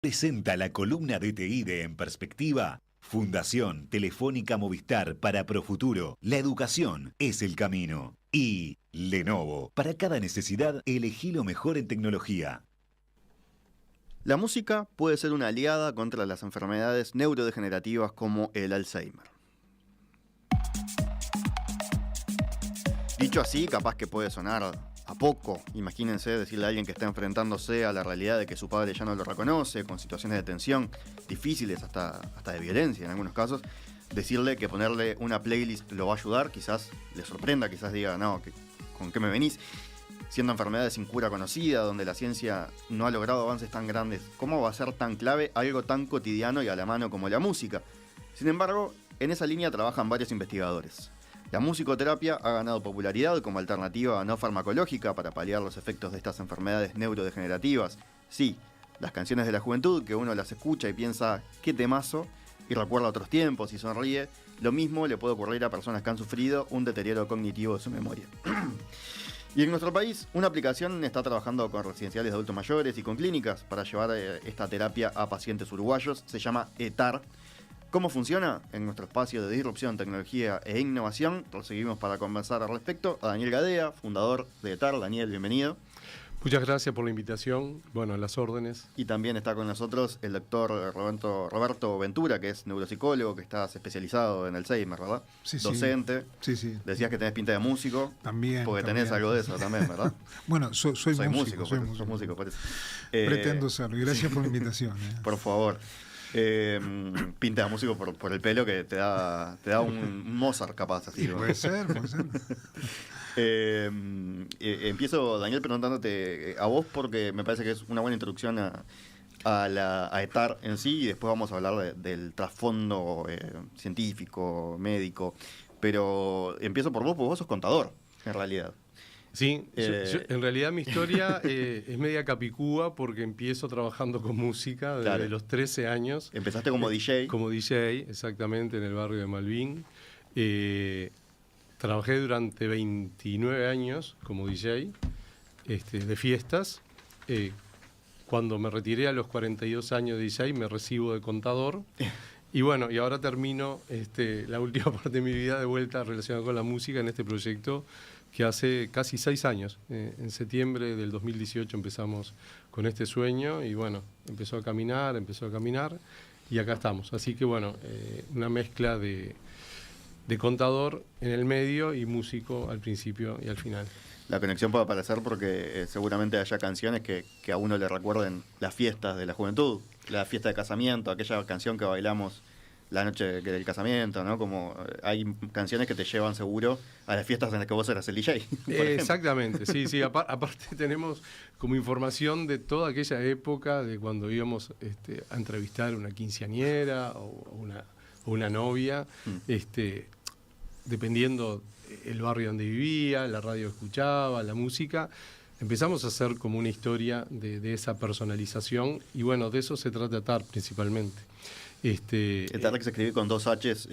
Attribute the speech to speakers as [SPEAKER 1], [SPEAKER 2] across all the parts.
[SPEAKER 1] Presenta la columna de TI de En Perspectiva. Fundación Telefónica Movistar para Profuturo. La educación es el camino. Y Lenovo. Para cada necesidad, elegí lo mejor en tecnología.
[SPEAKER 2] La música puede ser una aliada contra las enfermedades neurodegenerativas como el Alzheimer. Dicho así, capaz que puede sonar a poco. Imagínense decirle a alguien que está enfrentándose a la realidad de que su padre ya no lo reconoce, con situaciones de tensión difíciles, hasta de violencia en algunos casos, decirle que ponerle una playlist lo va a ayudar, quizás le sorprenda, quizás diga, no, ¿con qué me venís? Siendo enfermedades sin cura conocida, donde la ciencia no ha logrado avances tan grandes, ¿cómo va a ser tan clave algo tan cotidiano y a la mano como la música? Sin embargo, en esa línea trabajan varios investigadores. La musicoterapia ha ganado popularidad como alternativa no farmacológica para paliar los efectos de estas enfermedades neurodegenerativas. Sí, las canciones de la juventud, que uno las escucha y piensa, qué temazo, y recuerda otros tiempos y sonríe, lo mismo le puede ocurrir a personas que han sufrido un deterioro cognitivo de su memoria. Y en nuestro país, una aplicación está trabajando con residenciales de adultos mayores y con clínicas para llevar esta terapia a pacientes uruguayos. Se llama ETAR. ¿Cómo funciona? En nuestro espacio de disrupción, tecnología e innovación, seguimos para conversar al respecto a Daniel Gadea, fundador de ETAR. Daniel, bienvenido.
[SPEAKER 3] Muchas gracias por la invitación, bueno, a las órdenes.
[SPEAKER 2] Y también está con nosotros el doctor Roberto Ventura, que es neuropsicólogo, que está especializado en Alzheimer, ¿verdad?
[SPEAKER 4] Sí,
[SPEAKER 2] docente.
[SPEAKER 4] Sí, sí.
[SPEAKER 2] Decías que tenés pinta de músico.
[SPEAKER 4] También.
[SPEAKER 2] Porque
[SPEAKER 4] también.
[SPEAKER 2] tenés algo de eso también, ¿verdad?
[SPEAKER 4] Bueno, soy músico.
[SPEAKER 2] Sos músico, por eso.
[SPEAKER 4] Pretendo serlo, y gracias por la invitación.
[SPEAKER 2] Por favor. Pinta de músico por el pelo que te da un Mozart capaz. Así, ¿no?
[SPEAKER 4] Puede ser.
[SPEAKER 2] Empiezo, Daniel, preguntándote a vos porque me parece que es una buena introducción a ETAR en sí, y después vamos a hablar del trasfondo científico, médico, pero empiezo por vos, porque vos sos contador, en realidad.
[SPEAKER 3] Sí, en realidad mi historia es media capicúa porque empiezo trabajando con música desde los 13 años.
[SPEAKER 2] Empezaste como DJ.
[SPEAKER 3] Como DJ, exactamente, en el barrio de Malvin. Trabajé durante 29 años como DJ de fiestas. Cuando me retiré a los 42 años de DJ me recibo de contador. Y bueno, y ahora termino la última parte de mi vida de vuelta relacionada con la música en este proyecto que hace casi 6 años. En septiembre del 2018 empezamos con este sueño y bueno, empezó a caminar y acá estamos. Así que bueno, una mezcla de contador en el medio y músico al principio y al final.
[SPEAKER 2] La conexión puede aparecer porque seguramente haya canciones que a uno le recuerden las fiestas de la juventud, la fiesta de casamiento, aquella canción que bailamos la noche del casamiento, ¿no? Como hay canciones que te llevan seguro a las fiestas en las que vos eras el DJ.
[SPEAKER 3] Exactamente, sí. Aparte tenemos como información de toda aquella época de cuando íbamos a entrevistar una quinceañera o una novia, dependiendo el barrio donde vivía, la radio que escuchaba, la música. Empezamos a hacer como una historia de esa personalización y bueno, de eso se trata ETAR principalmente.
[SPEAKER 2] ETAR que se escribe con dos H's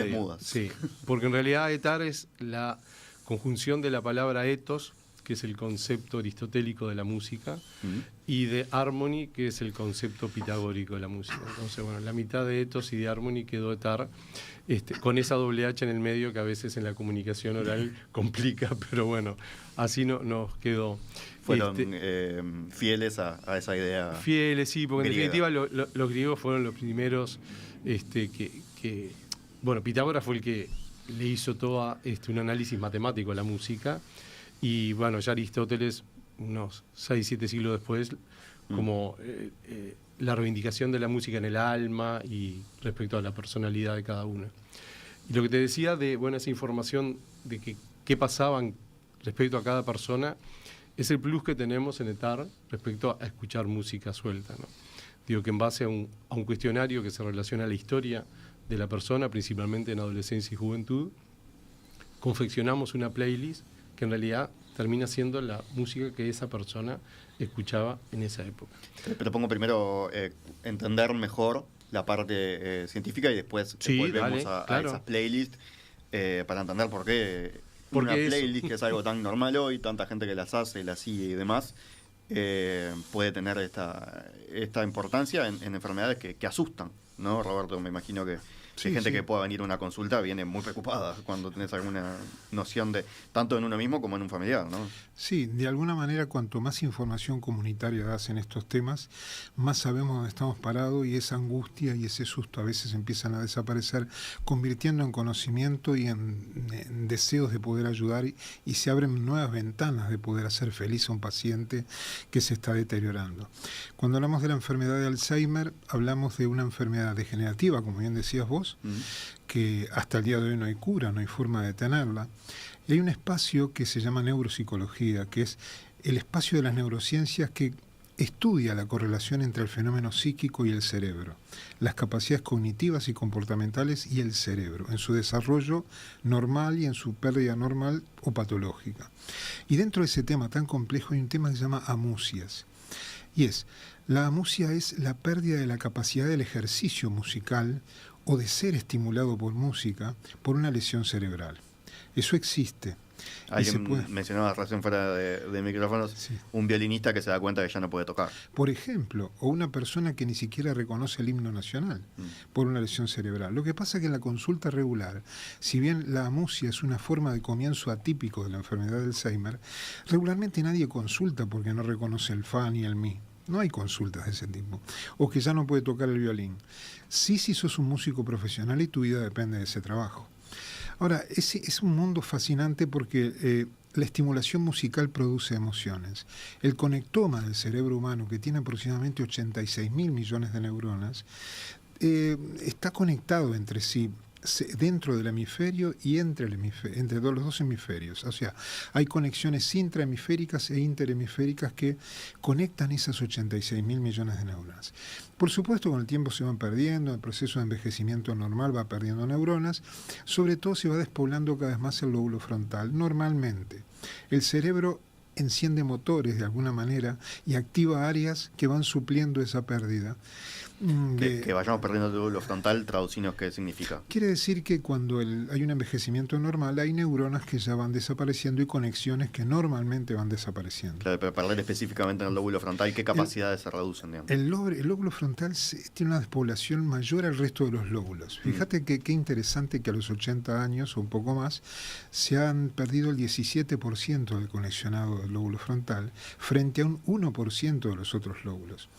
[SPEAKER 2] mudas.
[SPEAKER 3] Sí, porque en realidad ETAR es la conjunción de la palabra ethos, que es el concepto aristotélico de la música, y de harmony, que es el concepto pitagórico de la música. Entonces, bueno, la mitad de ethos y de harmony quedó ETAR, con esa doble H en el medio que a veces en la comunicación oral complica, pero bueno, así nos quedó.
[SPEAKER 2] Fueron fieles a esa idea.
[SPEAKER 3] Fieles, sí, porque
[SPEAKER 2] griega.
[SPEAKER 3] En definitiva los griegos fueron los primeros bueno, Pitágoras fue el que le hizo todo un análisis matemático a la música. Y bueno, ya Aristóteles, unos 6-7 siglos después, como la reivindicación de la música en el alma y respecto a la personalidad de cada uno. Y lo que te decía de esa información de qué pasaban respecto a cada persona, es el plus que tenemos en ETAR respecto a escuchar música suelta, ¿no? Digo que en base a un cuestionario que se relaciona a la historia de la persona, principalmente en adolescencia y juventud, confeccionamos una playlist que en realidad termina siendo la música que esa persona escuchaba en esa época.
[SPEAKER 2] Pero pongo primero entender mejor la parte científica y después volvemos a esas playlists para entender por qué una playlist que es algo tan normal hoy, tanta gente que las hace, las sigue y demás, puede tener esta importancia en enfermedades que asustan, ¿no, Roberto? Me imagino que hay gente que pueda venir a una consulta viene muy preocupada cuando tenés alguna noción de tanto en uno mismo como en un familiar, ¿no?
[SPEAKER 4] Sí, de alguna manera cuanto más información comunitaria das en estos temas, más sabemos dónde estamos parados y esa angustia y ese susto a veces empiezan a desaparecer, convirtiendo en conocimiento y en deseos de poder ayudar y se abren nuevas ventanas de poder hacer feliz a un paciente que se está deteriorando. Cuando hablamos de la enfermedad de Alzheimer, hablamos de una enfermedad degenerativa, como bien decías vos, que hasta el día de hoy no hay cura, no hay forma de detenerla. Y hay un espacio que se llama neuropsicología, que es el espacio de las neurociencias que estudia la correlación entre el fenómeno psíquico y el cerebro, las capacidades cognitivas y comportamentales y el cerebro, en su desarrollo normal y en su pérdida normal o patológica. Y dentro de ese tema tan complejo hay un tema que se llama amusias. Y la amusia es la pérdida de la capacidad del ejercicio musical o de ser estimulado por música por una lesión cerebral. Eso existe.
[SPEAKER 2] Alguien mencionaba recién fuera de micrófonos, un violinista que se da cuenta que ya no puede tocar.
[SPEAKER 4] Por ejemplo, o una persona que ni siquiera reconoce el himno nacional por una lesión cerebral. Lo que pasa es que en la consulta regular, si bien la amusia es una forma de comienzo atípico de la enfermedad de Alzheimer, regularmente nadie consulta porque no reconoce el fa ni el mi. No hay consultas de ese tipo. O que ya no puede tocar el violín. Sí, si sos un músico profesional y tu vida depende de ese trabajo. Ahora, es un mundo fascinante porque la estimulación musical produce emociones. El conectoma del cerebro humano, que tiene aproximadamente 86.000 millones de neuronas, está conectado entre sí, dentro del hemisferio y entre los dos hemisferios. O sea, hay conexiones intrahemisféricas e interhemisféricas que conectan esas 86.000 millones de neuronas. Por supuesto, con el tiempo se van perdiendo, el proceso de envejecimiento normal va perdiendo neuronas, sobre todo se va despoblando cada vez más el lóbulo frontal. Normalmente, el cerebro enciende motores de alguna manera y activa áreas que van supliendo esa pérdida.
[SPEAKER 2] Que vayamos perdiendo el lóbulo frontal, traducinos qué significa.
[SPEAKER 4] Quiere decir que cuando hay un envejecimiento normal, hay neuronas que ya van desapareciendo y conexiones que normalmente van desapareciendo.
[SPEAKER 2] Claro, pero perder específicamente en el lóbulo frontal, ¿qué capacidades se reducen? Digamos?
[SPEAKER 4] El lóbulo frontal tiene una despoblación mayor al resto de los lóbulos. Fíjate que qué interesante que a los 80 años o un poco más se han perdido el 17% del conexionado del lóbulo frontal frente a un 1% de los otros lóbulos.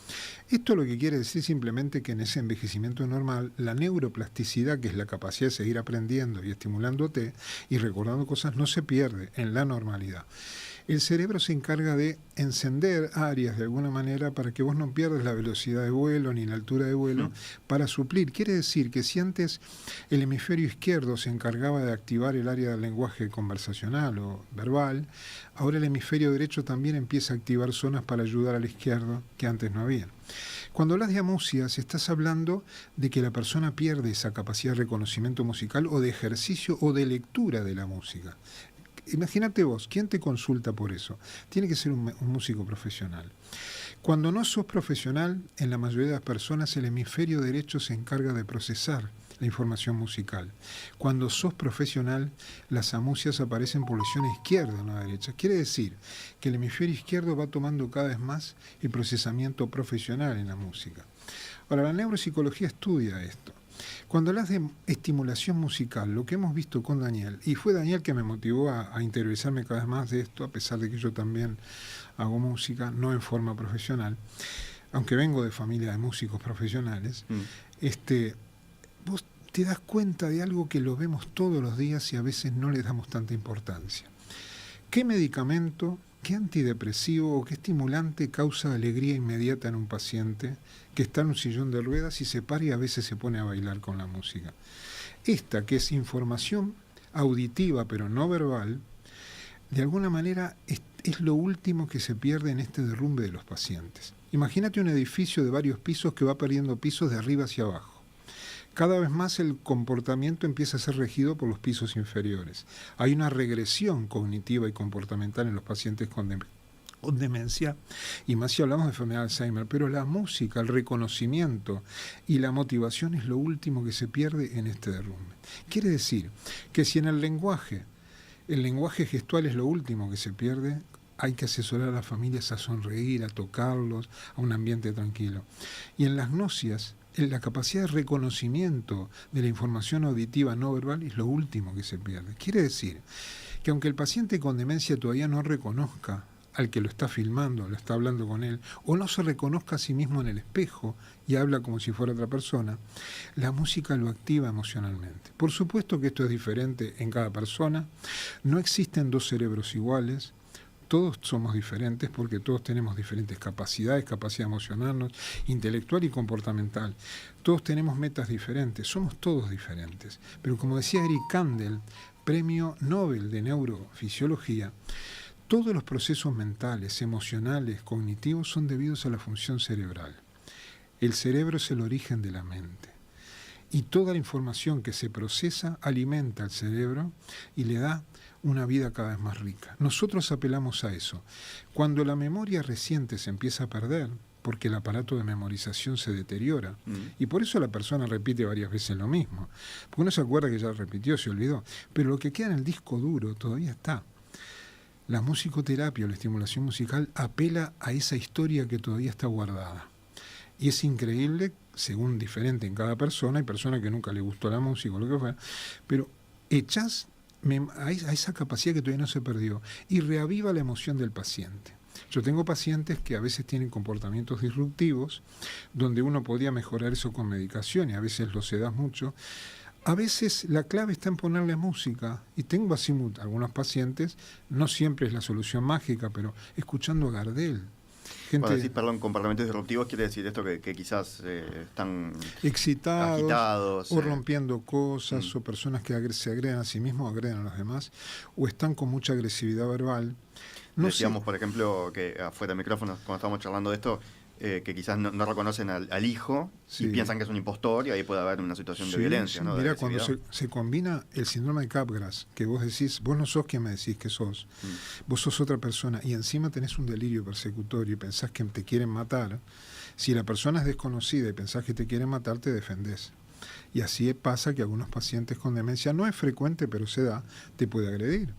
[SPEAKER 4] Esto lo que quiere decir simplemente que en ese envejecimiento normal, la neuroplasticidad, que es la capacidad de seguir aprendiendo y estimulándote y recordando cosas, no se pierde en la normalidad. El cerebro se encarga de encender áreas de alguna manera para que vos no pierdas la velocidad de vuelo ni la altura de vuelo para suplir. Quiere decir que si antes el hemisferio izquierdo se encargaba de activar el área del lenguaje conversacional o verbal, ahora el hemisferio derecho también empieza a activar zonas para ayudar al izquierdo que antes no había. Cuando hablas de amusias, estás hablando de que la persona pierde esa capacidad de reconocimiento musical o de ejercicio o de lectura de la música. Imagínate vos, ¿quién te consulta por eso? Tiene que ser un músico profesional. Cuando no sos profesional, en la mayoría de las personas el hemisferio derecho se encarga de procesar la información musical. Cuando sos profesional, las amusias aparecen por lesión izquierda, no derecha. Quiere decir que el hemisferio izquierdo va tomando cada vez más el procesamiento profesional en la música. Ahora, la neuropsicología estudia esto. Cuando hablas de estimulación musical, lo que hemos visto con Daniel, y fue Daniel que me motivó a interiorizarme cada vez más de esto, a pesar de que yo también hago música, no en forma profesional, aunque vengo de familia de músicos profesionales, vos te das cuenta de algo que lo vemos todos los días y a veces no le damos tanta importancia. ¿Qué medicamento, qué antidepresivo o qué estimulante causa alegría inmediata en un paciente que está en un sillón de ruedas y se para y a veces se pone a bailar con la música? Esta, que es información auditiva pero no verbal, de alguna manera es lo último que se pierde en este derrumbe de los pacientes. Imagínate un edificio de varios pisos que va perdiendo pisos de arriba hacia abajo. Cada vez más el comportamiento empieza a ser regido por los pisos inferiores. Hay una regresión cognitiva y comportamental en los pacientes con demencia, y más si hablamos de enfermedad de Alzheimer, pero la música, el reconocimiento y la motivación es lo último que se pierde en este derrumbe. Quiere decir que si en el lenguaje gestual es lo último que se pierde, hay que asesorar a las familias a sonreír, a tocarlos, a un ambiente tranquilo. Y en las gnosias, la capacidad de reconocimiento de la información auditiva no verbal es lo último que se pierde. Quiere decir que aunque el paciente con demencia todavía no reconozca al que lo está filmando, lo está hablando con él, o no se reconozca a sí mismo en el espejo y habla como si fuera otra persona, la música lo activa emocionalmente. Por supuesto que esto es diferente en cada persona, no existen dos cerebros iguales, todos somos diferentes porque todos tenemos diferentes capacidades, capacidad de emocionarnos, intelectual y comportamental. Todos tenemos metas diferentes, somos todos diferentes. Pero como decía Eric Kandel, premio Nobel de Neurofisiología, todos los procesos mentales, emocionales, cognitivos son debidos a la función cerebral. El cerebro es el origen de la mente. Y toda la información que se procesa alimenta al cerebro y le da una vida cada vez más rica. Nosotros apelamos a eso. Cuando la memoria reciente se empieza a perder, porque el aparato de memorización se deteriora, y por eso la persona repite varias veces lo mismo, porque uno se acuerda que ya repitió, se olvidó, pero lo que queda en el disco duro todavía está. La musicoterapia o la estimulación musical apela a esa historia que todavía está guardada. Y es increíble, según diferente en cada persona, hay personas que nunca le gustó la música o lo que fuera, pero echás a esa capacidad que todavía no se perdió y reaviva la emoción del paciente. Yo tengo pacientes que a veces tienen comportamientos disruptivos, donde uno podría mejorar eso con medicación y a veces lo sedas mucho. A veces la clave está en ponerle música, y tengo así algunos pacientes, no siempre es la solución mágica, pero escuchando a Gardel.
[SPEAKER 2] Cuando decís, perdón, comportamientos disruptivos, quiere decir esto que quizás están
[SPEAKER 4] excitados,
[SPEAKER 2] agitados,
[SPEAKER 4] o rompiendo cosas, o personas que se agreden a sí mismos, agreden a los demás, o están con mucha agresividad verbal.
[SPEAKER 2] Decíamos, por ejemplo, que afuera del micrófono, cuando estábamos charlando de esto, que quizás no reconocen al hijo y piensan que es un impostor y ahí puede haber una situación de violencia. ¿No?
[SPEAKER 4] Mirá, cuando se combina el síndrome de Capgras, que vos decís, vos no sos quien me decís que sos, vos sos otra persona y encima tenés un delirio persecutorio y pensás que te quieren matar, si la persona es desconocida y pensás que te quieren matar, te defendés. Y así pasa que algunos pacientes con demencia, no es frecuente, pero se da, te puede agredir.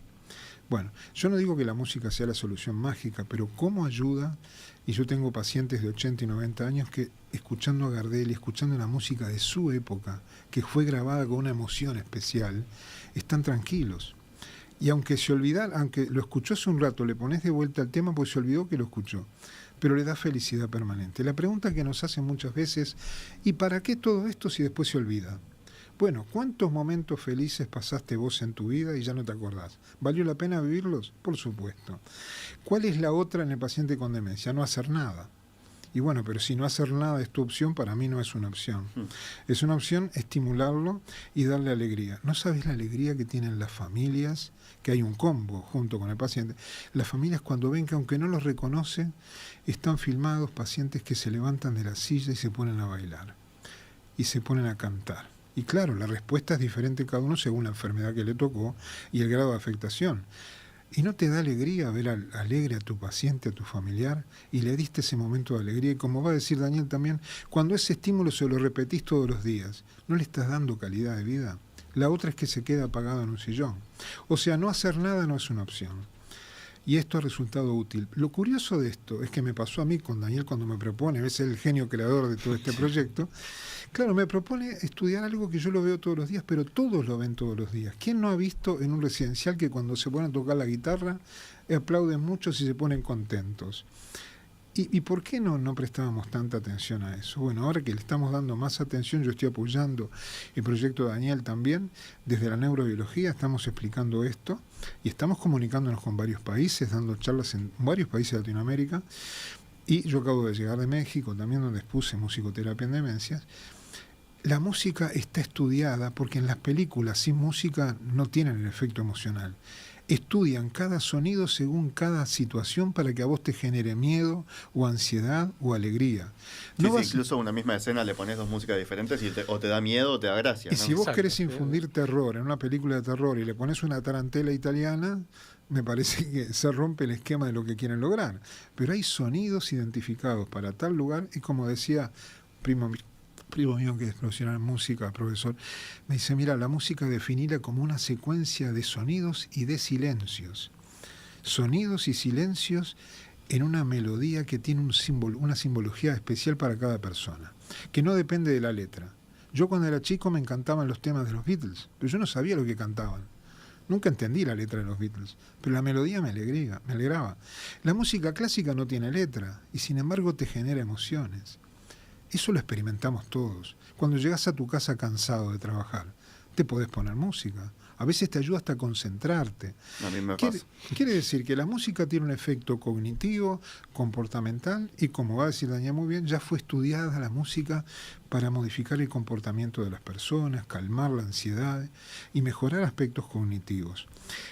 [SPEAKER 4] Bueno, yo no digo que la música sea la solución mágica, pero ¿cómo ayuda? Y yo tengo pacientes de 80 y 90 años que, escuchando a Gardel y escuchando la música de su época, que fue grabada con una emoción especial, están tranquilos. Y aunque lo escuchó hace un rato, le pones de vuelta el tema porque se olvidó que lo escuchó, pero le da felicidad permanente. La pregunta que nos hacen muchas veces, ¿y para qué todo esto si después se olvida? Bueno, ¿cuántos momentos felices pasaste vos en tu vida y ya no te acordás? ¿Valió la pena vivirlos? Por supuesto. ¿Cuál es la otra en el paciente con demencia? No hacer nada. Y bueno, pero si no hacer nada es tu opción, para mí no es una opción. Es una opción estimularlo y darle alegría. ¿No sabes la alegría que tienen las familias? Que hay un combo junto con el paciente. Las familias cuando ven que aunque no los reconocen, están filmados pacientes que se levantan de la silla y se ponen a bailar. Y se ponen a cantar. Y claro, la respuesta es diferente cada uno según la enfermedad que le tocó y el grado de afectación. ¿Y no te da alegría ver alegre a tu paciente, a tu familiar? Y le diste ese momento de alegría. Y como va a decir Daniel también, cuando ese estímulo se lo repetís todos los días, ¿no le estás dando calidad de vida? La otra es que se queda apagado en un sillón. O sea, no hacer nada no es una opción. Y esto ha resultado útil. Lo curioso de esto es que me pasó a mí con Daniel cuando me propone, es el genio creador de todo este proyecto. Claro, me propone estudiar algo que yo lo veo todos los días, pero todos lo ven todos los días. ¿Quién no ha visto en un residencial que cuando se ponen a tocar la guitarra aplauden muchos y se ponen contentos? ¿Y por qué no prestábamos tanta atención a eso? Bueno, ahora que le estamos dando más atención, yo estoy apoyando el proyecto de Daniel también, desde la neurobiología estamos explicando esto y estamos comunicándonos con varios países, dando charlas en varios países de Latinoamérica, y yo acabo de llegar de México también, donde expuse musicoterapia en demencias. La música está estudiada porque en las películas sin música no tienen el efecto emocional. Estudian cada sonido según cada situación para que a vos te genere miedo o ansiedad o alegría.
[SPEAKER 2] Sí, incluso a una misma escena le pones dos músicas diferentes y o te da miedo o te da gracia.
[SPEAKER 4] Y si vos querés infundir terror en una película de terror y le pones una tarantela italiana, me parece que se rompe el esquema de lo que quieren lograr. Pero hay sonidos identificados para tal lugar y como decía primo mío que es profesional en música, profesor, me dice, mira, la música definida como una secuencia de sonidos y de silencios. sonidos y silencios en una melodía que tiene una simbología especial para cada persona, que no depende de la letra. Yo cuando era chico me encantaban los temas de los Beatles, pero yo no sabía lo que cantaban. Nunca entendí la letra de los Beatles, pero la melodía me alegraba. La música clásica no tiene letra y sin embargo te genera emociones. Eso lo experimentamos todos. Cuando llegas a tu casa cansado de trabajar, te podés poner música. A veces te ayuda hasta a concentrarte.
[SPEAKER 2] A mí me pasa.
[SPEAKER 4] Quiere decir que la música tiene un efecto cognitivo, comportamental, y como va a decir Daniel muy bien, ya fue estudiada la música para modificar el comportamiento de las personas, calmar la ansiedad y mejorar aspectos cognitivos.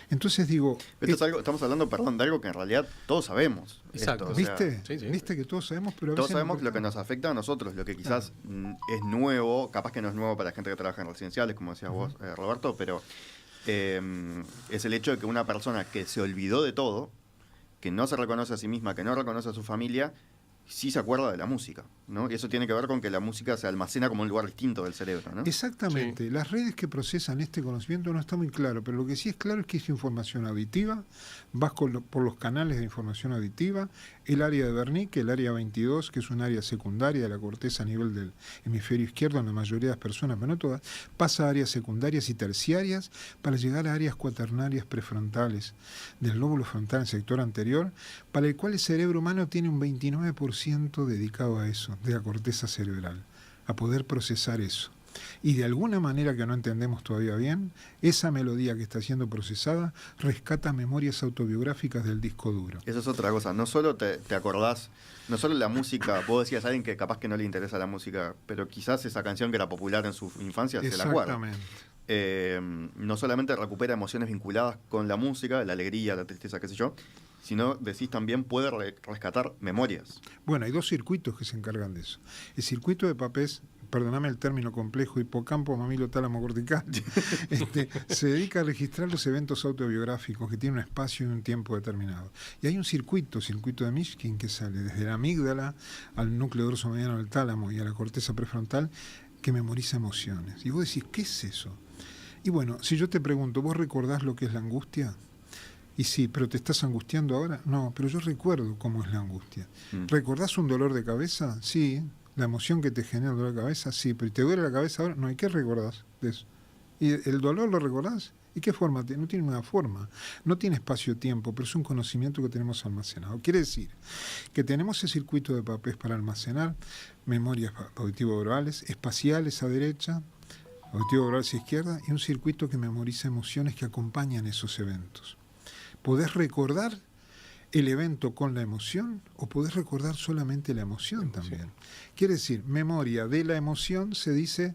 [SPEAKER 4] Entonces digo...
[SPEAKER 2] Esto es algo, estamos hablando, perdón, de algo que en realidad todos sabemos.
[SPEAKER 3] Exacto.
[SPEAKER 2] Esto,
[SPEAKER 4] ¿Viste?
[SPEAKER 3] Sí.
[SPEAKER 4] ¿Viste que todos sabemos? Pero a
[SPEAKER 2] todos
[SPEAKER 4] veces
[SPEAKER 2] sabemos
[SPEAKER 4] no
[SPEAKER 2] lo que nos afecta a nosotros, lo que quizás es nuevo, capaz que no es nuevo para la gente que trabaja en residenciales, como decías vos, Roberto, pero es el hecho de que una persona que se olvidó de todo, que no se reconoce a sí misma, que no reconoce a su familia, sí se acuerda de la música, ¿no? Y eso tiene que ver con que la música se almacena como un lugar distinto del cerebro, ¿no?
[SPEAKER 4] Exactamente. Sí. Las redes que procesan este conocimiento no está muy claro, pero lo que sí es claro es que es información auditiva, vas por los canales de información auditiva, el área de Wernicke, el área 22, que es un área secundaria de la corteza a nivel del hemisferio izquierdo en la mayoría de las personas, pero no todas, pasa a áreas secundarias y terciarias para llegar a áreas cuaternarias prefrontales del lóbulo frontal, el sector anterior, para el cual el cerebro humano tiene un 29% dedicado a eso, de la corteza cerebral, a poder procesar eso. Y de alguna manera que no entendemos todavía bien, esa melodía que está siendo procesada rescata memorias autobiográficas del disco duro.
[SPEAKER 2] Eso es otra cosa, no solo te acordás, no solo la música, vos decías a alguien que capaz que no le interesa la música, pero quizás esa canción que era popular en su infancia se la acuerda. No solamente recupera emociones vinculadas con la música, la alegría, la tristeza, qué sé yo, sino, decís, también puede rescatar memorias.
[SPEAKER 4] Bueno, hay dos circuitos que se encargan de eso. El circuito de Papez, perdóname el término complejo, hipocampo, mamilo, tálamo, cortical, se dedica a registrar los eventos autobiográficos que tienen un espacio y un tiempo determinado. Y hay un circuito de Mishkin, que sale desde la amígdala al núcleo dorso mediano del tálamo y a la corteza prefrontal, que memoriza emociones. Y vos decís, ¿qué es eso? Y bueno, si yo te pregunto, ¿vos recordás lo que es la angustia? Y sí, ¿pero te estás angustiando ahora? No, pero yo recuerdo cómo es la angustia. ¿Recordás un dolor de cabeza? Sí. ¿La emoción que te genera el dolor de cabeza? Sí. ¿Pero te duele la cabeza ahora? No. ¿Y qué recordás de eso? ¿Y el dolor lo recordás? ¿Y qué forma? No tiene una forma. No tiene espacio-tiempo, pero es un conocimiento que tenemos almacenado. Quiere decir que tenemos ese circuito de Papez para almacenar memorias auditivo-orales, espaciales a derecha, auditivo-orales a izquierda, y un circuito que memoriza emociones que acompañan esos eventos. ¿Podés recordar el evento con la emoción o podés recordar solamente la emoción también? Quiere decir, memoria de la emoción se dice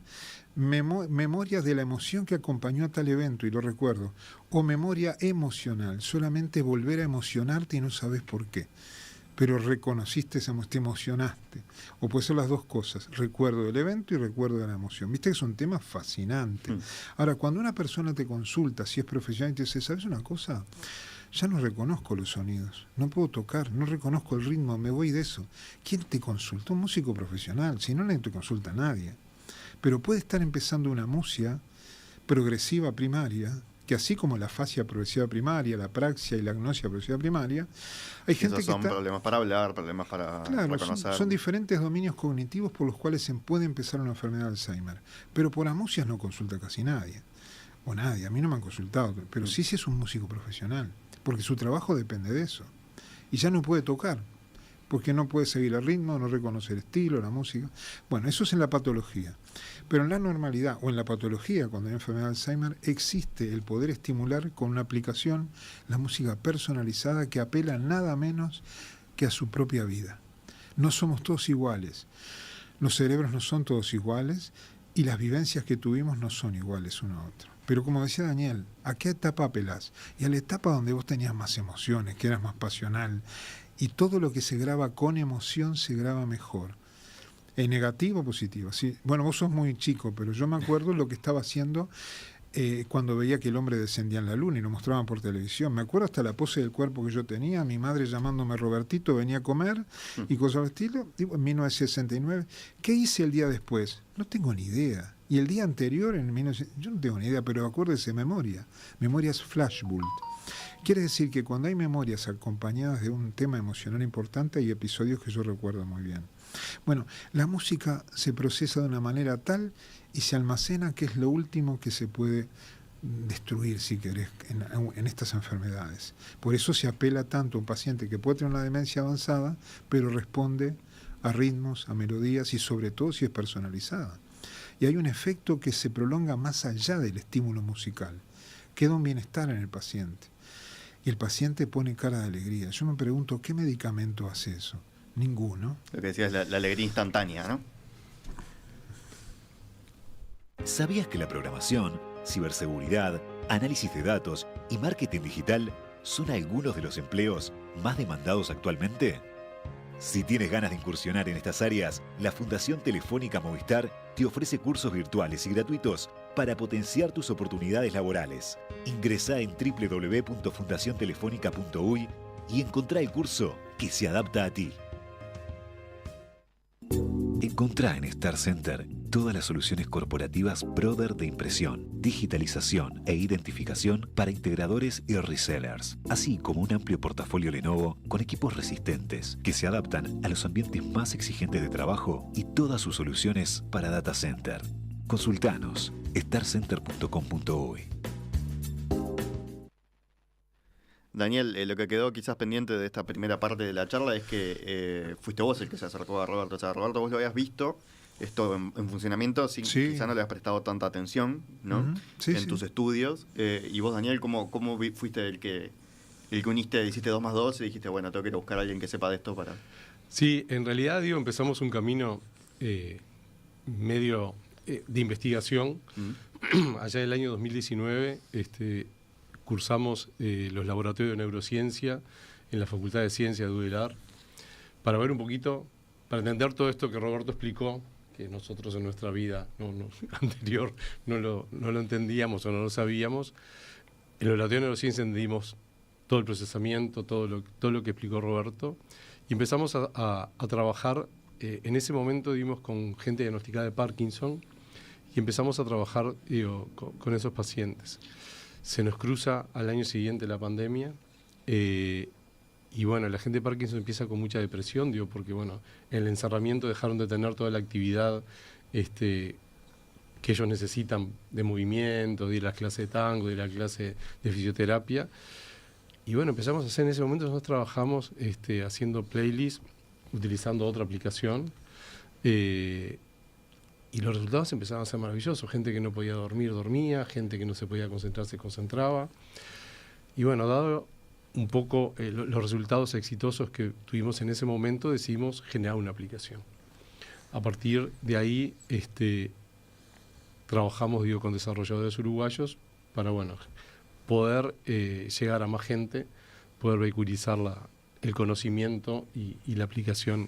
[SPEAKER 4] memoria de la emoción que acompañó a tal evento y lo recuerdo. O memoria emocional, solamente volver a emocionarte y no sabes por qué. Pero reconociste esa emoción, te emocionaste. O puede ser las dos cosas, recuerdo del evento y recuerdo de la emoción. Viste que son temas fascinantes. Ahora, cuando una persona te consulta, si es profesional, y te dice, ¿sabes una cosa? Ya no reconozco los sonidos, no puedo tocar, no reconozco el ritmo, me voy de eso. ¿Quién te consulta? Un músico profesional, si no, no te consulta nadie. Pero puede estar empezando una musia progresiva primaria, que así como la fascia progresiva primaria, la praxia y la agnosia progresiva primaria, hay gente que
[SPEAKER 2] son problemas para hablar, problemas para reconocer.
[SPEAKER 4] Son diferentes dominios cognitivos por los cuales se puede empezar una enfermedad de Alzheimer. Pero por amusias no consulta casi nadie. O nadie, a mí no me han consultado, pero sí es un músico profesional, porque su trabajo depende de eso. Y ya no puede tocar, porque no puede seguir el ritmo, no reconoce el estilo, la música. Bueno, eso es en la patología. Pero en la normalidad o en la patología, cuando hay enfermedad de Alzheimer, existe el poder estimular con una aplicación la música personalizada que apela nada menos que a su propia vida. No somos todos iguales. Los cerebros no son todos iguales y las vivencias que tuvimos no son iguales uno a otro. Pero como decía Daniel, ¿a qué etapa apelás? Y a la etapa donde vos tenías más emociones, que eras más pasional, y todo lo que se graba con emoción se graba mejor. ¿En negativo o positivo? Sí. Bueno, vos sos muy chico, pero yo me acuerdo lo que estaba haciendo cuando veía que el hombre descendía en la luna y lo mostraban por televisión. Me acuerdo hasta la pose del cuerpo que yo tenía, mi madre llamándome Robertito, venía a comer y cosas del estilo. Digo, en 1969. ¿Qué hice el día después? No tengo ni idea. Y el día anterior, yo no tengo ni idea, pero acuérdese, memorias flashbulb. Quiere decir que cuando hay memorias acompañadas de un tema emocional importante, hay episodios que yo recuerdo muy bien. Bueno, la música se procesa de una manera tal y se almacena que es lo último que se puede destruir, si querés, en estas enfermedades. Por eso se apela tanto a un paciente que puede tener una demencia avanzada, pero responde a ritmos, a melodías y sobre todo si es personalizada. Y hay un efecto que se prolonga más allá del estímulo musical. Queda un bienestar en el paciente. Y el paciente pone cara de alegría. Yo me pregunto, ¿qué medicamento hace eso? Ninguno.
[SPEAKER 2] Lo que decías, la alegría instantánea, ¿no?
[SPEAKER 1] ¿Sabías que la programación, ciberseguridad, análisis de datos y marketing digital son algunos de los empleos más demandados actualmente? Si tienes ganas de incursionar en estas áreas, la Fundación Telefónica Movistar te ofrece cursos virtuales y gratuitos para potenciar tus oportunidades laborales. Ingresá en www.fundaciontelefónica.uy y encontrá el curso que se adapta a ti. Encontrá en Star Center todas las soluciones corporativas Brother de impresión, digitalización e identificación para integradores y resellers, así como un amplio portafolio Lenovo con equipos resistentes que se adaptan a los ambientes más exigentes de trabajo y todas sus soluciones para data center. Consultanos starcenter.com.uy.
[SPEAKER 2] Daniel, lo que quedó quizás pendiente de esta primera parte de la charla es que fuiste vos el que se acercó a Roberto. O sea, Roberto, vos lo habías visto esto en funcionamiento, sin,
[SPEAKER 4] Sí.
[SPEAKER 2] quizás no le has prestado tanta atención, ¿no?
[SPEAKER 4] Sí,
[SPEAKER 2] en
[SPEAKER 4] sí.
[SPEAKER 2] tus estudios. Y vos, Daniel, ¿cómo fuiste el que uniste, hiciste 2 más 2 y dijiste, bueno, tengo que ir a buscar a alguien que sepa de esto para...
[SPEAKER 3] Sí, en realidad, digo, empezamos un camino medio de investigación. Allá del año 2019, cursamos los laboratorios de neurociencia en la Facultad de Ciencia de UDELAR para ver un poquito, para entender todo esto que Roberto explicó, que nosotros en nuestra vida anterior no lo entendíamos o no lo sabíamos. En el laboratorio de neurociencia entendimos todo el procesamiento, todo lo que explicó Roberto, y empezamos a trabajar. En ese momento dimos con gente diagnosticada de Parkinson y empezamos a trabajar con esos pacientes. Se nos cruza al año siguiente la pandemia y bueno, la gente de Parkinson empieza con mucha depresión, porque bueno, en el encerramiento dejaron de tener toda la actividad que ellos necesitan de movimiento, de ir a las clases de tango, de ir a la clase de fisioterapia. Y bueno, empezamos a hacer en ese momento, nosotros trabajamos haciendo playlists, utilizando otra aplicación. Y los resultados empezaban a ser maravillosos. Gente que no podía dormir, dormía. Gente que no se podía concentrar, se concentraba. Y bueno, dado un poco los resultados exitosos que tuvimos en ese momento, decidimos generar una aplicación. A partir de ahí, trabajamos con desarrolladores uruguayos para poder llegar a más gente, poder vehiculizar el conocimiento y la aplicación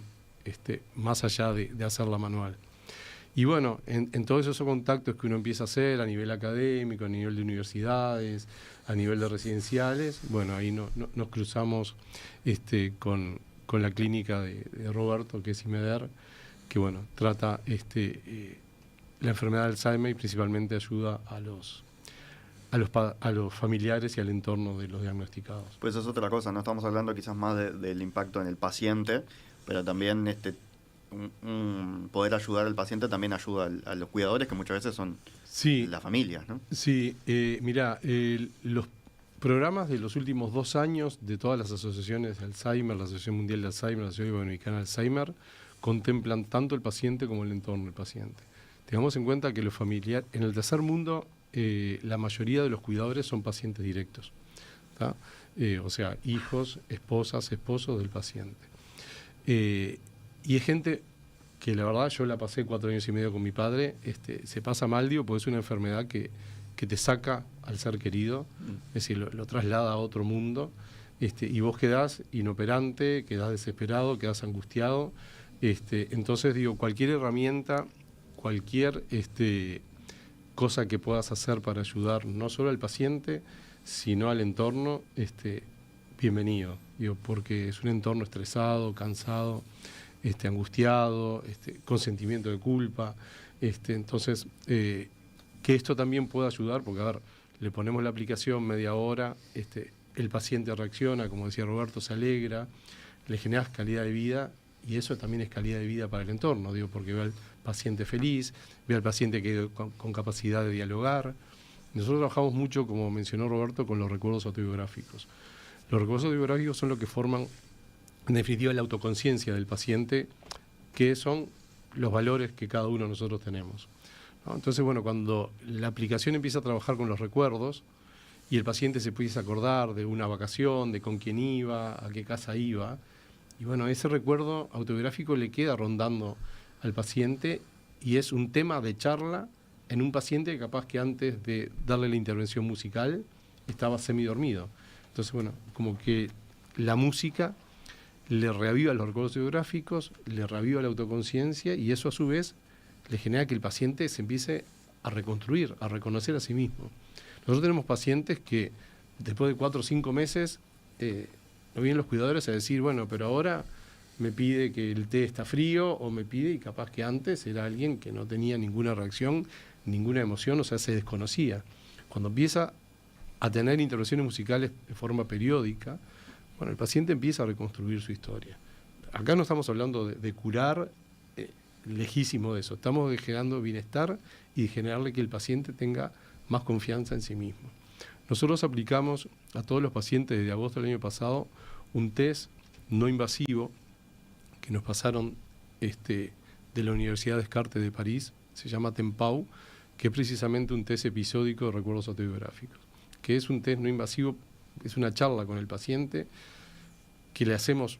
[SPEAKER 3] más allá de hacerla manual. Y bueno, en todos esos contactos que uno empieza a hacer a nivel académico, a nivel de universidades, a nivel de residenciales, bueno, ahí nos cruzamos con la clínica de Roberto, que es IMEDER, que bueno, trata la enfermedad de Alzheimer y principalmente ayuda a los familiares y al entorno de los diagnosticados.
[SPEAKER 2] Pues eso es otra cosa, no estamos hablando quizás más del impacto en el paciente, pero también poder ayudar al paciente también ayuda a los cuidadores, que muchas veces son las familias, ¿no?
[SPEAKER 3] Sí, mirá, los programas de los últimos 2 años de todas las asociaciones de Alzheimer, la Asociación Mundial de Alzheimer, la Asociación Iberoamericana de Alzheimer, contemplan tanto el paciente como el entorno del paciente. Tengamos en cuenta que los familiares, en el tercer mundo, la mayoría de los cuidadores son pacientes directos, ¿tá? O sea, hijos, esposas, esposos del paciente. Y es gente que la verdad yo la pasé 4 años y medio con mi padre, se pasa mal, porque es una enfermedad que te saca al ser querido, es decir, lo traslada a otro mundo, y vos quedás inoperante, quedás desesperado, quedás angustiado. Entonces cualquier herramienta, cualquier cosa que puedas hacer para ayudar no solo al paciente, sino al entorno, bienvenido, porque es un entorno estresado, cansado, angustiado, con sentimiento de culpa. Entonces, que esto también pueda ayudar, porque a ver, le ponemos la aplicación media hora, el paciente reacciona, como decía Roberto, se alegra, le generas calidad de vida, y eso también es calidad de vida para el entorno, porque ve al paciente feliz, ve al paciente que con capacidad de dialogar. Nosotros trabajamos mucho, como mencionó Roberto, con los recuerdos autobiográficos. Los recuerdos autobiográficos son lo que forman, en definitiva, la autoconciencia del paciente, que son los valores que cada uno de nosotros tenemos, ¿no? Entonces, bueno, cuando la aplicación empieza a trabajar con los recuerdos y el paciente se empieza a acordar de una vacación, de con quién iba, a qué casa iba, y bueno, ese recuerdo autobiográfico le queda rondando al paciente y es un tema de charla en un paciente que capaz que antes de darle la intervención musical estaba semidormido. Entonces, bueno, como que la música le reaviva los recuerdos autobiográficos, le reaviva la autoconciencia y eso a su vez le genera que el paciente se empiece a reconstruir, a reconocer a sí mismo. Nosotros tenemos pacientes que después de 4 o 5 meses no vienen los cuidadores a decir, bueno, pero ahora me pide que el té está frío, o me pide, y capaz que antes era alguien que no tenía ninguna reacción, ninguna emoción, o sea, se desconocía. Cuando empieza a tener intervenciones musicales de forma periódica, bueno, el paciente empieza a reconstruir su historia. Acá no estamos hablando de curar, lejísimo de eso. Estamos generando bienestar y de generarle que el paciente tenga más confianza en sí mismo. Nosotros aplicamos a todos los pacientes desde agosto del año pasado un test no invasivo que nos pasaron de la Universidad Descartes de París, se llama TEMPAU, que es precisamente un test episódico de recuerdos autobiográficos, que es un test no invasivo, es una charla con el paciente, que le hacemos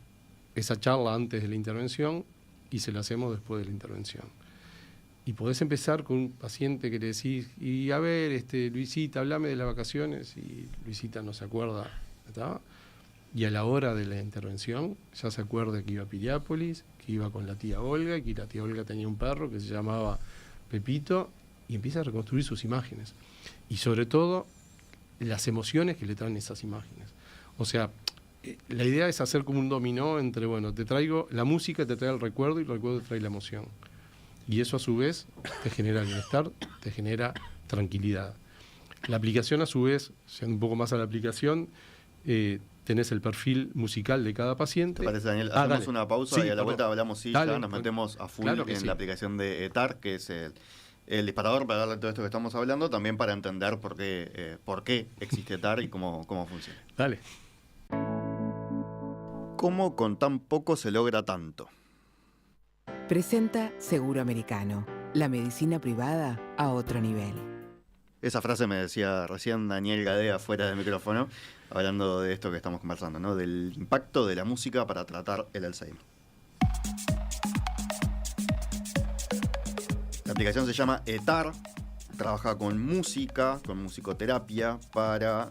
[SPEAKER 3] esa charla antes de la intervención y se la hacemos después de la intervención. Y podés empezar con un paciente que le decís, y a ver, Luisita, hablame de las vacaciones, y Luisita no se acuerda, ¿está? Y a la hora de la intervención ya se acuerda que iba a Piriápolis, que iba con la tía Olga, y que la tía Olga tenía un perro que se llamaba Pepito, y empieza a reconstruir sus imágenes. Y sobre todo, las emociones que le traen esas imágenes. O sea, la idea es hacer como un dominó entre, bueno, te traigo la música, te trae el recuerdo, y el recuerdo te trae la emoción. Y eso a su vez te genera bienestar, te genera tranquilidad. La aplicación a su vez, yendo un poco más a la aplicación, tenés el perfil musical de cada paciente.
[SPEAKER 2] ¿Te parece, Daniel? Hacemos
[SPEAKER 3] dale.
[SPEAKER 2] una pausa,
[SPEAKER 3] Sí,
[SPEAKER 2] y a la vuelta
[SPEAKER 3] perdón.
[SPEAKER 2] hablamos,
[SPEAKER 3] Dale,
[SPEAKER 2] ya nos metemos a full
[SPEAKER 3] claro que
[SPEAKER 2] en
[SPEAKER 3] sí.
[SPEAKER 2] la aplicación de ETAR, que es el disparador para darle todo esto que estamos hablando, también para entender por qué existe ETAR y cómo funciona.
[SPEAKER 3] Dale.
[SPEAKER 2] ¿Cómo con tan poco se logra tanto?
[SPEAKER 5] Presenta Seguro Americano, la medicina privada a otro nivel.
[SPEAKER 2] Esa frase me decía recién Daniel Gadea fuera del micrófono, hablando de esto que estamos conversando, ¿no? Del impacto de la música para tratar el Alzheimer. La aplicación se llama ETAR, trabaja con música, con musicoterapia, para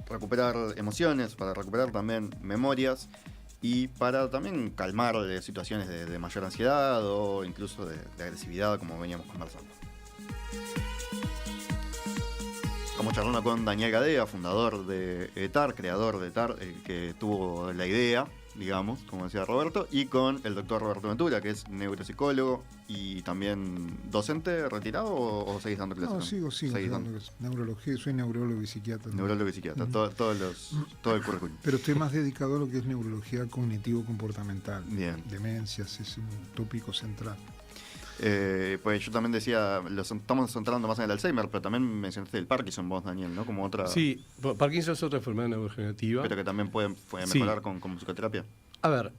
[SPEAKER 2] recuperar emociones, para recuperar también memorias y para también calmar situaciones de mayor ansiedad o incluso de agresividad, como veníamos conversando. Estamos charlando con Daniel Gadea, fundador de ETAR, creador de ETAR, el que tuvo la idea, digamos, como decía Roberto, y con el doctor Roberto Ventura, que es neuropsicólogo y también docente retirado, o seguís dando clases?
[SPEAKER 4] No, sigo
[SPEAKER 2] ¿Seguís
[SPEAKER 4] dando neurología, soy neurólogo y psiquiatra.
[SPEAKER 2] Neurólogo y psiquiatra, todo el currículum.
[SPEAKER 4] Pero estoy más dedicado a lo que es neurología cognitivo-comportamental.
[SPEAKER 2] Bien.
[SPEAKER 4] Demencias es un tópico central.
[SPEAKER 2] Pues yo también decía, estamos centrando más en el Alzheimer, pero también mencionaste el Parkinson vos, Daniel, ¿no? Como otra...
[SPEAKER 3] Sí, Parkinson es otra enfermedad neurodegenerativa.
[SPEAKER 2] Pero que también puede mejorar con musicoterapia.
[SPEAKER 3] A ver,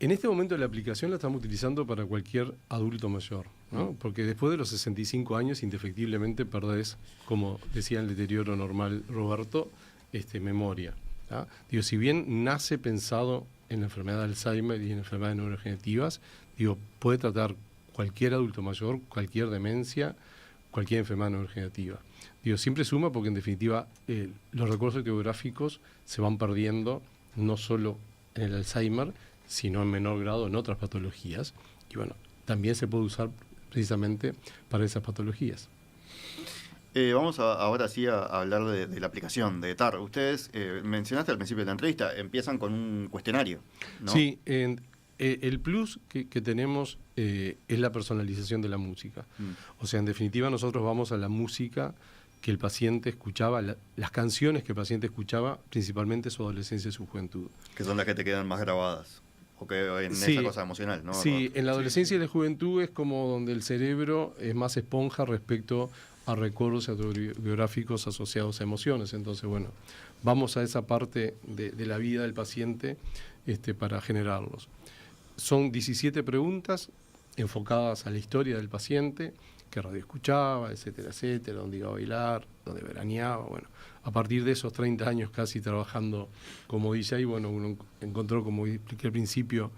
[SPEAKER 3] en este momento la aplicación la estamos utilizando para cualquier adulto mayor, ¿no? Porque después de los 65 años, indefectiblemente perdés, como decía en el deterioro normal Roberto, memoria, ¿tá? Digo, si bien nace pensado en la enfermedad de Alzheimer y en enfermedades neurodegenerativas, digo, puede tratar cualquier adulto mayor, cualquier demencia, cualquier enfermedad neurodegenerativa. Digo, siempre suma porque en definitiva los recursos autobiográficos se van perdiendo no solo en el Alzheimer, sino en menor grado en otras patologías. Y bueno, también se puede usar precisamente para esas patologías.
[SPEAKER 2] Vamos ahora sí a hablar de la aplicación de ETAR. Ustedes, mencionaste al principio de la entrevista, empiezan con un cuestionario, ¿no?
[SPEAKER 3] Sí, el plus que tenemos es la personalización de la música. O sea, en definitiva nosotros vamos a la música que el paciente escuchaba, las canciones que el paciente escuchaba, principalmente su adolescencia y su juventud.
[SPEAKER 2] Que son las que te quedan más grabadas. O que en esa cosa emocional, ¿no?
[SPEAKER 3] Sí, en la adolescencia y la juventud es como donde el cerebro es más esponja respecto a recuerdos autobiográficos asociados a emociones. Entonces, bueno, vamos a esa parte de la vida del paciente para generarlos. Son 17 preguntas enfocadas a la historia del paciente, qué radio escuchaba, etcétera, etcétera, dónde iba a bailar, dónde veraneaba. Bueno, a partir de esos 30 años casi trabajando como DJ, bueno, uno encontró, como expliqué al principio,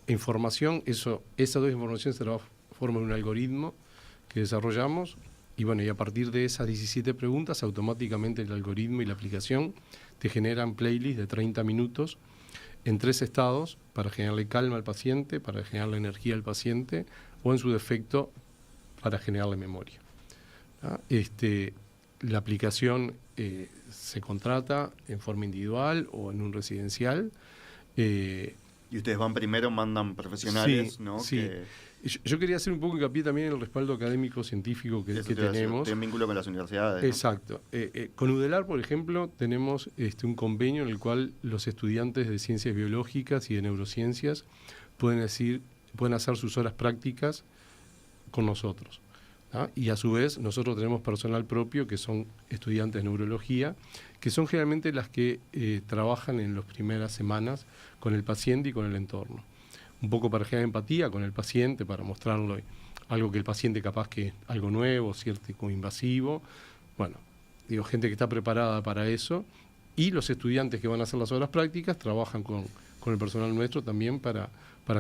[SPEAKER 3] información. Esas dos informaciones se forman un algoritmo que desarrollamos, y bueno, y a partir de esas 17 preguntas, automáticamente el algoritmo y la aplicación te generan playlists de 30 minutos en 3 estados, para generarle calma al paciente, para generarle energía al paciente, o en su defecto, para generarle memoria. ¿Ah? La aplicación se contrata en forma individual o en un residencial.
[SPEAKER 2] Y ustedes van primero, mandan profesionales,
[SPEAKER 3] sí,
[SPEAKER 2] ¿no?
[SPEAKER 3] Sí. Yo quería hacer un poco hincapié también en el respaldo académico científico que tenemos.
[SPEAKER 2] Tienen vínculo con las universidades, ¿no?
[SPEAKER 3] Exacto. Con UDELAR, por ejemplo, tenemos un convenio en el cual los estudiantes de ciencias biológicas y de neurociencias pueden hacer sus horas prácticas con nosotros. ¿Ah? Y a su vez nosotros tenemos personal propio que son estudiantes de neurología, que son generalmente las que trabajan en las primeras semanas con el paciente y con el entorno. Un poco para generar empatía con el paciente, para mostrarle algo que el paciente capaz que es algo nuevo, cierto, como invasivo. Bueno, digo, gente que está preparada para eso. Y los estudiantes que van a hacer las horas prácticas trabajan con el personal nuestro también para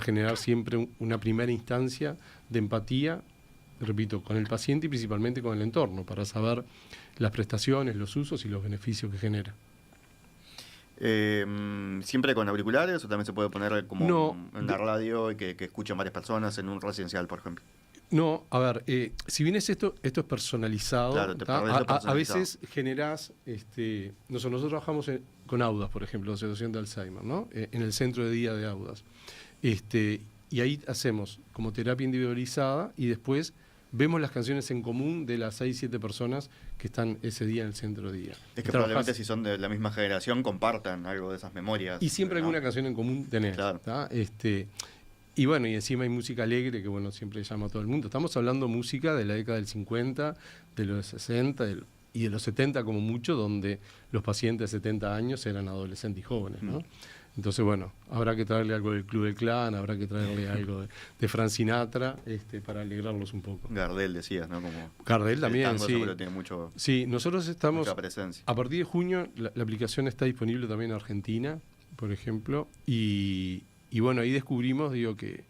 [SPEAKER 3] generar siempre una primera instancia de empatía, repito, con el paciente y principalmente con el entorno, para saber las prestaciones, los usos y los beneficios que genera.
[SPEAKER 2] ¿Siempre con auriculares o también se puede poner como en la radio y que escuchen varias personas en un residencial, por ejemplo?
[SPEAKER 3] No, a ver, si bien esto es personalizado,
[SPEAKER 2] claro,
[SPEAKER 3] a veces generás, nosotros trabajamos con Audas, por ejemplo, la Asociación de Alzheimer, ¿no? En el centro de día de Audas. Y ahí hacemos como terapia individualizada y después vemos las canciones en común de las 6-7 personas que están ese día en el centro de día.
[SPEAKER 2] Es que probablemente si son de la misma generación compartan algo de esas memorias.
[SPEAKER 3] Y siempre, ¿no?, alguna canción en común tenés.
[SPEAKER 2] Claro.
[SPEAKER 3] Y bueno, y encima hay música alegre que bueno, siempre llama a todo el mundo. Estamos hablando música de la década del 50, de los 60 y de los 70 como mucho, donde los pacientes de 70 años eran adolescentes y jóvenes, ¿no? Entonces, bueno, habrá que traerle algo del Club del Clan, habrá que traerle algo de Frank Sinatra, para alegrarlos un poco.
[SPEAKER 2] Gardel decías, ¿no? Como
[SPEAKER 3] Gardel también,
[SPEAKER 2] tango,
[SPEAKER 3] sí.
[SPEAKER 2] Seguro tiene mucho,
[SPEAKER 3] sí, nosotros estamos,
[SPEAKER 2] mucha presencia.
[SPEAKER 3] A partir de junio, la aplicación está disponible también en Argentina, por ejemplo, y bueno, ahí descubrimos, que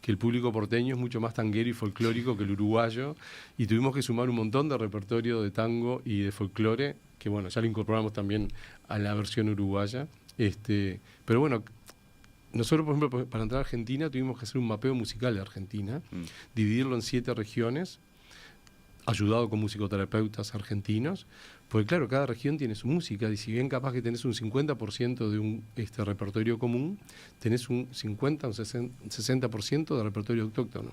[SPEAKER 3] el público porteño es mucho más tanguero y folclórico que el uruguayo, y tuvimos que sumar un montón de repertorio de tango y de folclore, que bueno, ya lo incorporamos también a la versión uruguaya. Pero bueno, nosotros, por ejemplo, para entrar a Argentina tuvimos que hacer un mapeo musical de Argentina, dividirlo en 7 regiones, ayudado con musicoterapeutas argentinos, porque claro, cada región tiene su música, y si bien capaz que tenés un 50% de un repertorio común, tenés un 50 o 60% de repertorio autóctono.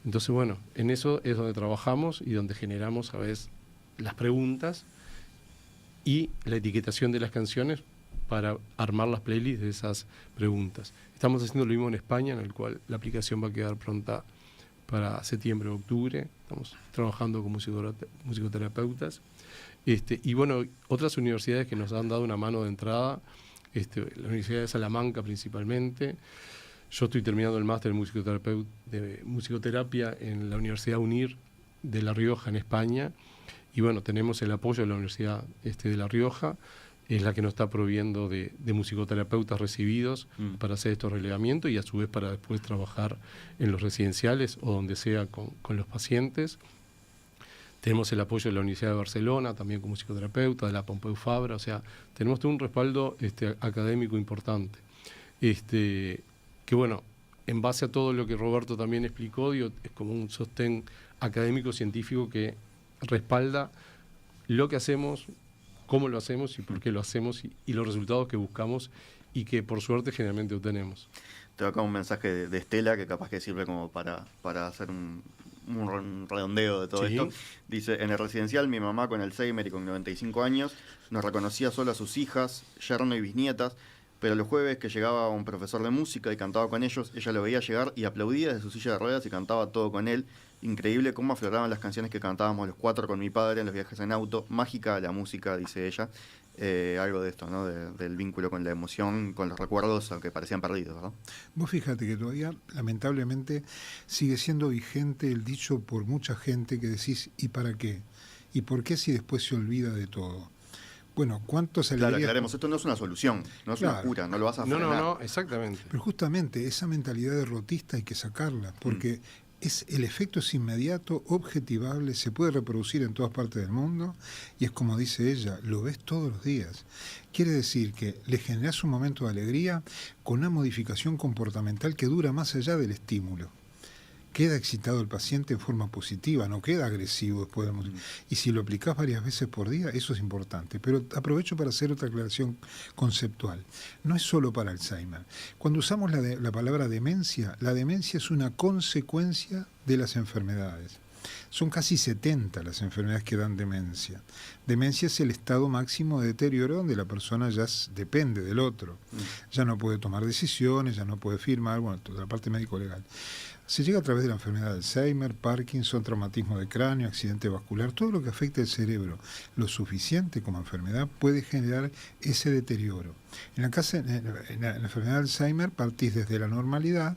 [SPEAKER 3] Entonces, bueno, en eso es donde trabajamos y donde generamos a veces las preguntas y la etiquetación de las canciones para armar las playlists de esas preguntas. Estamos haciendo lo mismo en España, en el cual la aplicación va a quedar pronta para septiembre o octubre. Estamos trabajando con musicoterapeutas. Y bueno, otras universidades que nos han dado una mano de entrada, la Universidad de Salamanca principalmente. Yo estoy terminando el máster de musicoterapia en la Universidad UNIR de La Rioja, en España. Y bueno, tenemos el apoyo de la Universidad de La Rioja, es la que nos está proviendo de musicoterapeutas recibidos para hacer estos relevamientos y a su vez para después trabajar en los residenciales o donde sea con los pacientes. Tenemos el apoyo de la Universidad de Barcelona, también con musicoterapeuta, de la Pompeu Fabra, o sea, tenemos todo un respaldo académico importante. Que bueno, en base a todo lo que Roberto también explicó, es como un sostén académico-científico que respalda lo que hacemos, cómo lo hacemos y por qué lo hacemos y los resultados que buscamos y que por suerte generalmente obtenemos.
[SPEAKER 2] Te acá un mensaje de Estela que capaz que sirve como para hacer un redondeo de todo
[SPEAKER 3] Sí.
[SPEAKER 2] esto. Dice, en el residencial mi mamá con Alzheimer y con 95 años nos reconocía solo a sus hijas, yerno y bisnietas, pero los jueves que llegaba un profesor de música y cantaba con ellos, ella lo veía llegar y aplaudía desde su silla de ruedas y cantaba todo con él. Increíble cómo afloraban las canciones que cantábamos los 4 con mi padre en los viajes en auto. Mágica la música, dice ella. Algo de esto, ¿no? Del vínculo con la emoción, con los recuerdos, aunque parecían perdidos, ¿verdad?
[SPEAKER 4] Vos fíjate que todavía, lamentablemente, sigue siendo vigente el dicho por mucha gente que decís, ¿y para qué? ¿Y por qué si después se olvida de todo? Bueno, ¿cuántos
[SPEAKER 2] Claro,
[SPEAKER 4] alegrías?
[SPEAKER 2] aclaremos, esto no es una solución, no es una
[SPEAKER 4] Claro.
[SPEAKER 2] cura, no lo vas a
[SPEAKER 3] No,
[SPEAKER 2] frenar.
[SPEAKER 3] no, exactamente.
[SPEAKER 4] Pero justamente esa mentalidad derrotista hay que sacarla, porque el efecto es inmediato, objetivable, se puede reproducir en todas partes del mundo y es como dice ella, lo ves todos los días. Quiere decir que le generas un momento de alegría con una modificación comportamental que dura más allá del estímulo. Queda excitado el paciente en forma positiva, no queda agresivo después de la música. Y si lo aplicás varias veces por día, eso es importante. Pero aprovecho para hacer otra aclaración conceptual. No es solo para Alzheimer. Cuando usamos la palabra demencia, la demencia es una consecuencia de las enfermedades. Son casi 70 las enfermedades que dan demencia. Demencia es el estado máximo de deterioro donde la persona ya depende del otro. Ya no puede tomar decisiones, ya no puede firmar, bueno, toda la parte médico-legal. Se llega a través de la enfermedad de Alzheimer, Parkinson, traumatismo de cráneo, accidente vascular, todo lo que afecta el cerebro, lo suficiente como enfermedad puede generar ese deterioro. En la enfermedad de Alzheimer partís desde la normalidad,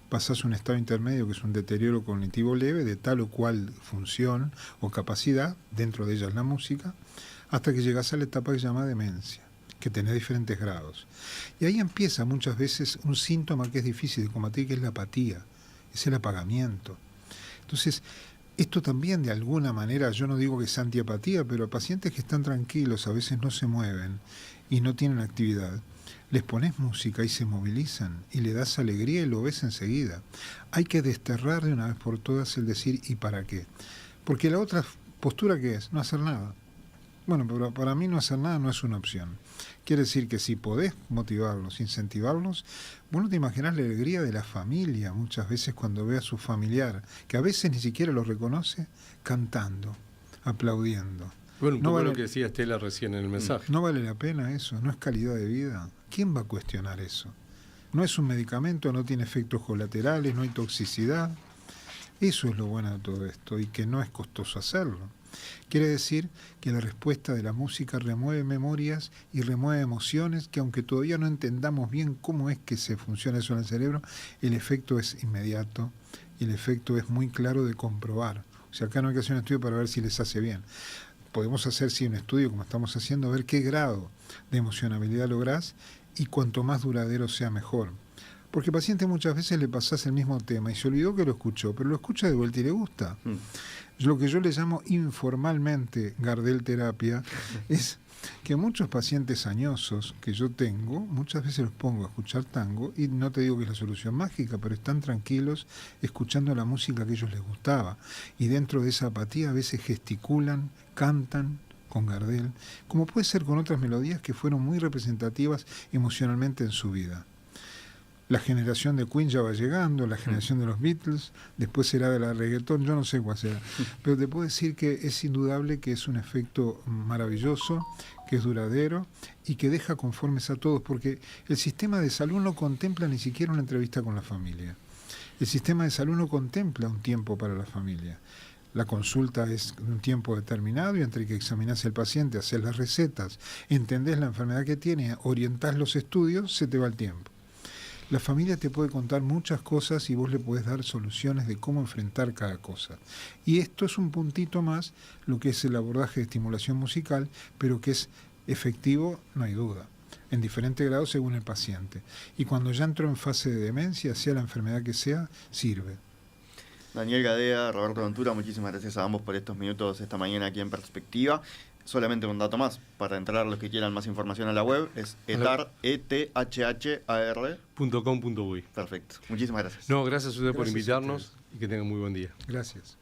[SPEAKER 4] pasás a un estado intermedio que es un deterioro cognitivo leve de tal o cual función o capacidad, dentro de ella es la música, hasta que llegás a la etapa que se llama demencia, que tenés diferentes grados. Y ahí empieza muchas veces un síntoma que es difícil de combatir, que es la apatía. Es el apagamiento. Entonces, esto también de alguna manera, yo no digo que es antiapatía, pero a pacientes que están tranquilos, a veces no se mueven y no tienen actividad, les pones música y se movilizan y le das alegría y lo ves enseguida. Hay que desterrar de una vez por todas el decir ¿y para qué? Porque la otra postura que es no hacer nada. Bueno, pero para mí no hacer nada no es una opción. Quiere decir que si podés motivarlos, incentivarlos, vos no te imaginás la alegría de la familia muchas veces cuando ve a su familiar, que a veces ni siquiera lo reconoce, cantando, aplaudiendo.
[SPEAKER 3] Bueno, un
[SPEAKER 4] No
[SPEAKER 3] poco
[SPEAKER 4] vale-
[SPEAKER 3] lo que decía Estela recién en el mensaje.
[SPEAKER 4] ¿No vale la pena eso? ¿No es calidad de vida? ¿Quién va a cuestionar eso? No es un medicamento, no tiene efectos colaterales, no hay toxicidad. Eso es lo bueno de todo esto y que no es costoso hacerlo. Quiere decir que la respuesta de la música remueve memorias y remueve emociones que aunque todavía no entendamos bien cómo es que se funciona eso en el cerebro, el efecto es inmediato y el efecto es muy claro de comprobar. O sea, acá no hay que hacer un estudio para ver si les hace bien. Podemos hacer sí un estudio como estamos haciendo, a ver qué grado de emocionabilidad lográs y cuanto más duradero sea mejor. Porque al paciente muchas veces le pasás el mismo tema y se olvidó que lo escuchó, pero lo escucha de vuelta y le gusta. Lo que yo le llamo informalmente Gardel terapia es que muchos pacientes añosos que yo tengo, muchas veces los pongo a escuchar tango y no te digo que es la solución mágica, pero están tranquilos escuchando la música que a ellos les gustaba y dentro de esa apatía a veces gesticulan, cantan con Gardel, como puede ser con otras melodías que fueron muy representativas emocionalmente en su vida. La generación de Queen ya va llegando, la generación de los Beatles, después será de la reggaetón, yo no sé cuál será. Pero te puedo decir que es indudable que es un efecto maravilloso, que es duradero y que deja conformes a todos, porque el sistema de salud no contempla ni siquiera una entrevista con la familia. El sistema de salud no contempla un tiempo para la familia. La consulta es un tiempo determinado y entre que examinás al paciente, haces las recetas, entendés la enfermedad que tiene, orientás los estudios, se te va el tiempo. La familia te puede contar muchas cosas y vos le podés dar soluciones de cómo enfrentar cada cosa. Y esto es un puntito más, lo que es el abordaje de estimulación musical, pero que es efectivo, no hay duda, en diferentes grados según el paciente. Y cuando ya entró en fase de demencia, sea la enfermedad que sea, sirve.
[SPEAKER 2] Daniel Gadea, Roberto Ventura, muchísimas gracias a ambos por estos minutos esta mañana aquí en Perspectiva. Solamente un dato más, para entrar los que quieran más información a la web, es etar, ETHHAR.
[SPEAKER 3] .com.uy.
[SPEAKER 2] Perfecto, muchísimas gracias.
[SPEAKER 3] No, gracias a ustedes por
[SPEAKER 4] Gracias a
[SPEAKER 3] invitarnos y que tengan muy buen día.
[SPEAKER 4] Gracias.